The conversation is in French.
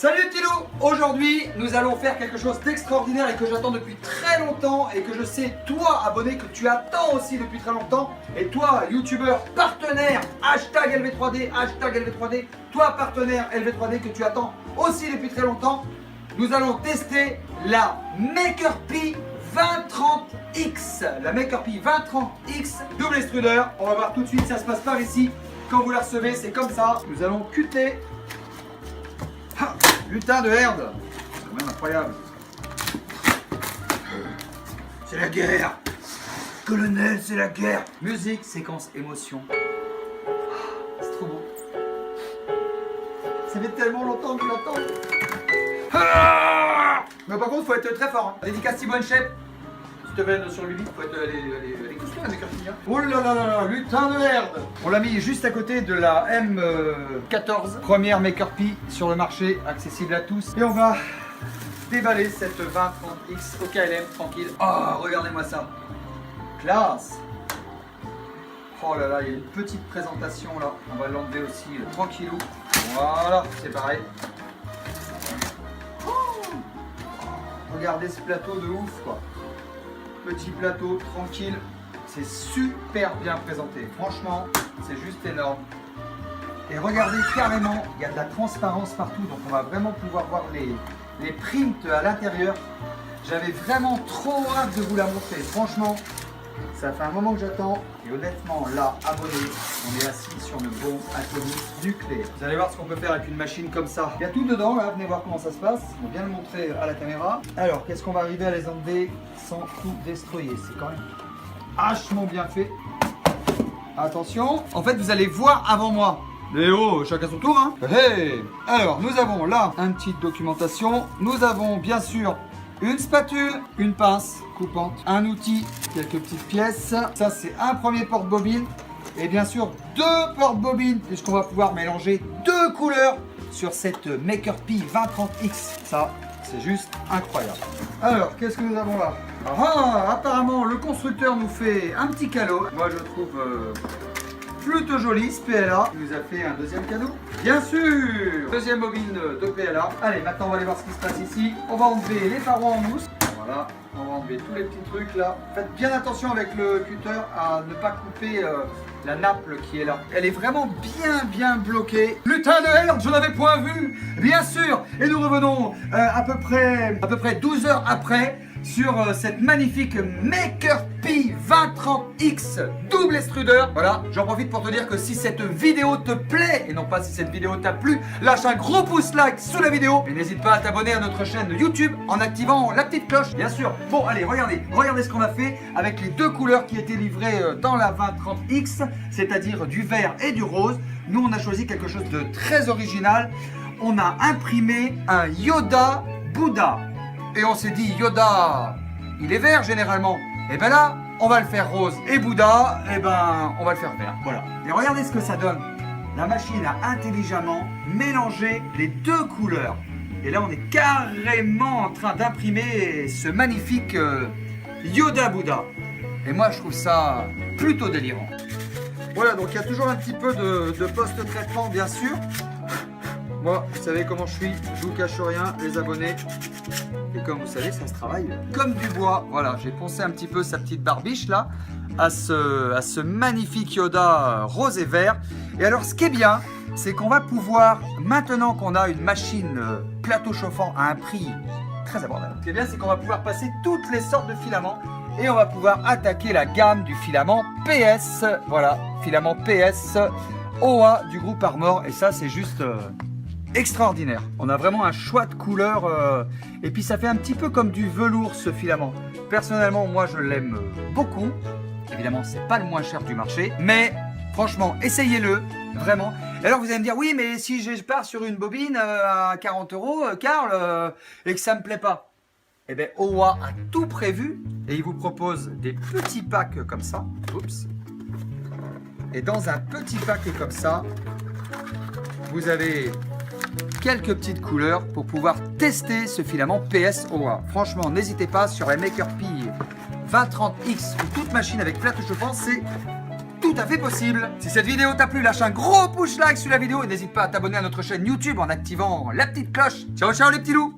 Salut Tilo. Aujourd'hui, nous allons faire quelque chose d'extraordinaire et que j'attends depuis très longtemps et que je sais, toi abonné, que tu attends aussi depuis très longtemps. Et toi, youtubeur, partenaire, hashtag LV3D, toi partenaire LV3D que tu attends aussi depuis très longtemps, nous allons tester la MakerPi 2030X. La MakerPi 2030X double extrudeur. On va voir tout de suite, ça se passe par ici. Quand vous la recevez, c'est comme ça. Nous allons cuter. Ah, putain de herde. C'est quand même incroyable. C'est la guerre. Colonel, c'est la guerre. Musique, séquence, émotion. C'est trop beau. Ça fait tellement longtemps que je l'attends. Ah, mais par contre, il faut être très fort. Hein. Dédicace Thibaut Chef. Si tu te sur lui, il faut être les costumes avec un. Oh là là là là, lutin de herde. On l'a mis juste à côté de la M14, première MakerPi sur le marché, accessible à tous. Et on va déballer cette 2030X au KLM, tranquille. Oh, regardez-moi ça. Classe. Oh là là, il y a une petite présentation là. On va l'enlever aussi tranquillou. Voilà, c'est pareil. Regardez ce plateau de ouf quoi. Petit plateau tranquille, c'est super bien présenté. Franchement, c'est juste énorme. Et regardez carrément, il y a de la transparence partout, donc on va vraiment pouvoir voir les prints à l'intérieur. J'avais vraiment trop hâte de vous la montrer. Franchement, ça fait un moment que j'attends. Et honnêtement, là, abonné, on est assis sur le bon atomique nucléaire. Vous allez voir ce qu'on peut faire avec une machine comme ça. Il y a tout dedans, là, venez voir comment ça se passe. On va bien le montrer à la caméra. Alors, qu'est-ce qu'on va arriver à les enlever sans tout destroyer? C'est quand même vachement bien fait. Attention. En fait, vous allez voir avant moi. Léo, chacun son tour, hein. Hey. Alors, nous avons là une petite documentation. Nous avons bien sûr une spatule, une pince coupante, un outil, quelques petites pièces. Ça, c'est un premier porte-bobine. Et bien sûr, deux porte-bobines, puisqu'on va pouvoir mélanger deux couleurs sur cette MakerPi 2030X. Ça, c'est juste incroyable. Alors, qu'est-ce que nous avons là? Ah, apparemment, le constructeur nous fait un petit cadeau. Moi, je trouve plutôt joli ce PLA. Il nous a fait un deuxième cadeau. Bien sûr, deuxième bobine de PLA. Allez, maintenant, on va aller voir ce qui se passe ici. On va enlever les parois en mousse. Voilà, on va enlever tous les petits trucs là. Faites bien attention avec le cutter à ne pas couper la nappe qui est là. Elle est vraiment bien bloquée. Lutin de herde, je n'avais point vu, bien sûr. Et nous revenons à peu près 12 heures après sur cette magnifique MakerPi 2030X double extrudeur. Voilà, j'en profite pour te dire que si cette vidéo te plaît, et non pas si cette vidéo t'a plu, lâche un gros pouce like sous la vidéo. Et n'hésite pas à t'abonner à notre chaîne YouTube en activant la petite cloche, bien sûr. Bon, allez, regardez ce qu'on a fait avec les deux couleurs qui étaient livrées dans la 2030X, c'est-à-dire du vert et du rose. Nous, on a choisi quelque chose de très original. On a imprimé un Yoda Bouddha. Et on s'est dit, Yoda, il est vert généralement. Et ben là, on va le faire rose. Et Bouddha, et ben, on va le faire vert. Voilà. Et regardez ce que ça donne. La machine a intelligemment mélangé les deux couleurs. Et là, on est carrément en train d'imprimer ce magnifique Yoda Bouddha. Et moi, je trouve ça plutôt délirant. Voilà, donc il y a toujours un petit peu de post-traitement, bien sûr. Moi, vous savez comment je suis, je vous cache rien, les abonnés. Et comme vous savez, ça se travaille comme du bois. Voilà, j'ai poncé un petit peu sa petite barbiche là à ce magnifique Yoda rose et vert. Et alors, ce qui est bien, c'est qu'on va pouvoir, maintenant qu'on a une machine plateau chauffant à un prix très abordable, ce qui est bien, c'est qu'on va pouvoir passer toutes les sortes de filaments et on va pouvoir attaquer la gamme du filament PS. Voilà, filament PS OA du groupe Armor. Et ça, c'est juste extraordinaire. On a vraiment un choix de couleurs et puis ça fait un petit peu comme du velours ce filament. Personnellement, moi je l'aime beaucoup. Évidemment, c'est pas le moins cher du marché, mais franchement, essayez-le vraiment. Et alors vous allez me dire, oui, mais si je pars sur une bobine à 40 €, Karl, et que ça me plaît pas, eh bien OA a tout prévu et il vous propose des petits packs comme ça. Oups. Et dans un petit pack comme ça, vous avez quelques petites couleurs pour pouvoir tester ce filament PS OA. Franchement, n'hésitez pas sur la MakerPi 2030X ou toute machine avec plateau chauffant, c'est tout tout à fait possible. Si cette vidéo t'a plu, lâche un gros push like sur la vidéo et n'hésite pas à t'abonner à notre chaîne YouTube en activant la petite cloche. Ciao ciao les petits loups.